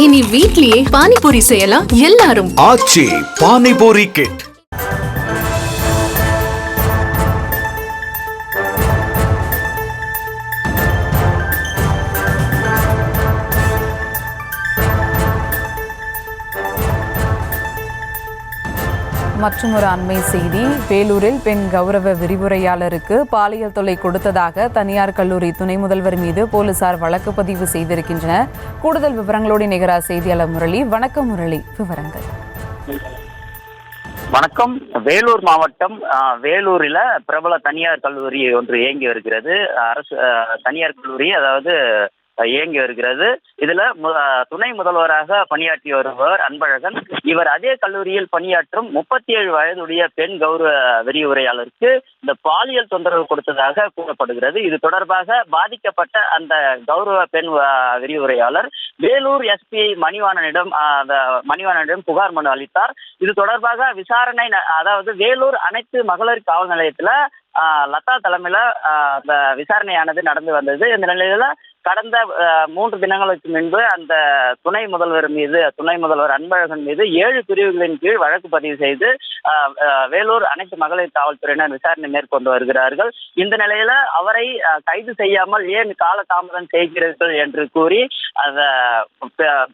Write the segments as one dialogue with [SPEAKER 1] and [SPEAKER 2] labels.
[SPEAKER 1] இனி வீட்லயே பானிபூரி செய்யலாம் எல்லாரும்.
[SPEAKER 2] ஆச்சி பானிபூரி கிட்.
[SPEAKER 3] மற்றும் ஒரு அண்மை செய்தி. வேலூரில் பெண் கௌரவ விரிவுரையாளருக்கு பாலியல் தொல்லை கொடுத்ததாக தனியார் கல்லூரி துணை முதல்வர் மீது போலீசார் வழக்கு பதிவு செய்திருக்கின்றனர். கூடுதல் விவரங்களோடு நிகராக செய்தியாளர் முரளி. வணக்கம் முரளி, விவரங்கள்.
[SPEAKER 4] வணக்கம். வேலூர் மாவட்டம் வேலூரில் பிரபல தனியார் கல்லூரி ஒன்று இயங்கி வருகிறது. அரசு தனியார் கல்லூரி அதாவது இயங்கி வருகிறது. இதுல துணை முதல்வராக பணியாற்றி வருபவர் அன்பழகன். இவர் அதே கல்லூரியில் பணியாற்றும் 37 வயதுடைய பெண் கௌரவ விரிவுரையாளருக்கு இந்த பாலியல் தொந்தரவு கொடுத்ததாக கூறப்படுகிறது. இது தொடர்பாக பாதிக்கப்பட்ட அந்த கௌரவ பெண் விரிவுரையாளர் வேலூர் எஸ்பி மணிவாணனிடம் புகார் மனு அளித்தார். இது தொடர்பாக விசாரணை, அதாவது வேலூர் அனைத்து மகளிர் காவல் நிலையத்துல லதா தலைமையில அந்த விசாரணையானது நடந்து வந்தது. இந்த நிலையில கடந்த 3 தினங்களுக்கு முன்பு அந்த துணை முதல்வர் அன்பழகன் மீது 7 பிரிவுகளின் கீழ் வழக்கு பதிவு செய்து வேலூர் அனைத்து மகளிர் காவல்துறையினர் விசாரணை மேற்கொண்டு வருகிறார்கள். இந்த நிலையில அவரை கைது செய்யாமல் ஏன் காலதாமதம் செய்கிறீர்கள் என்று கூறி அந்த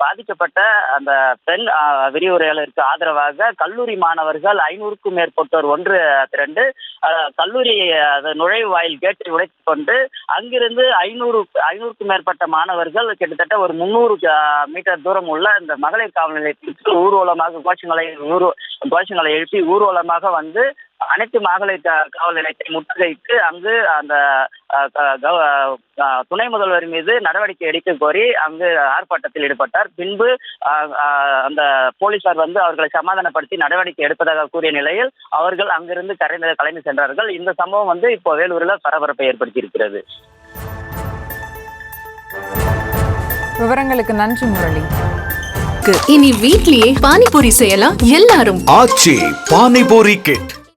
[SPEAKER 4] பாதிக்கப்பட்ட அந்த பெண் விரிவுரையாளருக்கு ஆதரவாக கல்லூரி மாணவர்கள் 500க்கும் மேற்பட்டோர் ஒன்று திரண்டு கல்லூரி நுழைவு வாயில் கேட்டை உடைத்துக் கொண்டு அங்கிருந்து 500க்கும் மேற்பட்ட மாணவர்கள் கிட்டத்தட்ட ஒரு 300 மீட்டர் தூரம் உள்ள இந்த மகளிர் காவல் நிலையத்திற்கு ஊர்வலமாக கோஷங்களை எழுப்பி ஊர்வலமாக வந்து அனைத்து மகளிர் காவல் நிலையத்தை முற்றுகையிட்டு அங்கு அந்த துணை முதல்வர் மீது நடவடிக்கை எடுக்க கோரி அங்கு ஆர்ப்பாட்டத்தில் ஈடுபட்டார். பின்பு அந்த போலீசார் வந்து அவர்களை சமாதானப்படுத்தி நடவடிக்கை எடுப்பதாக கூறிய நிலையில் அவர்கள் அங்கிருந்து கலைந்து சென்றார்கள். இந்த சம்பவம் வந்து இப்போ வேலூரில் பரபரப்பை ஏற்படுத்தி இருக்கிறது.
[SPEAKER 3] விவரங்களுக்கு நன்றி முரளி.
[SPEAKER 1] இனி வீட்லயே பானிபூரி செய்யலாம் எல்லாரும்.
[SPEAKER 2] ஆச்சி பானிபூரி கிட்.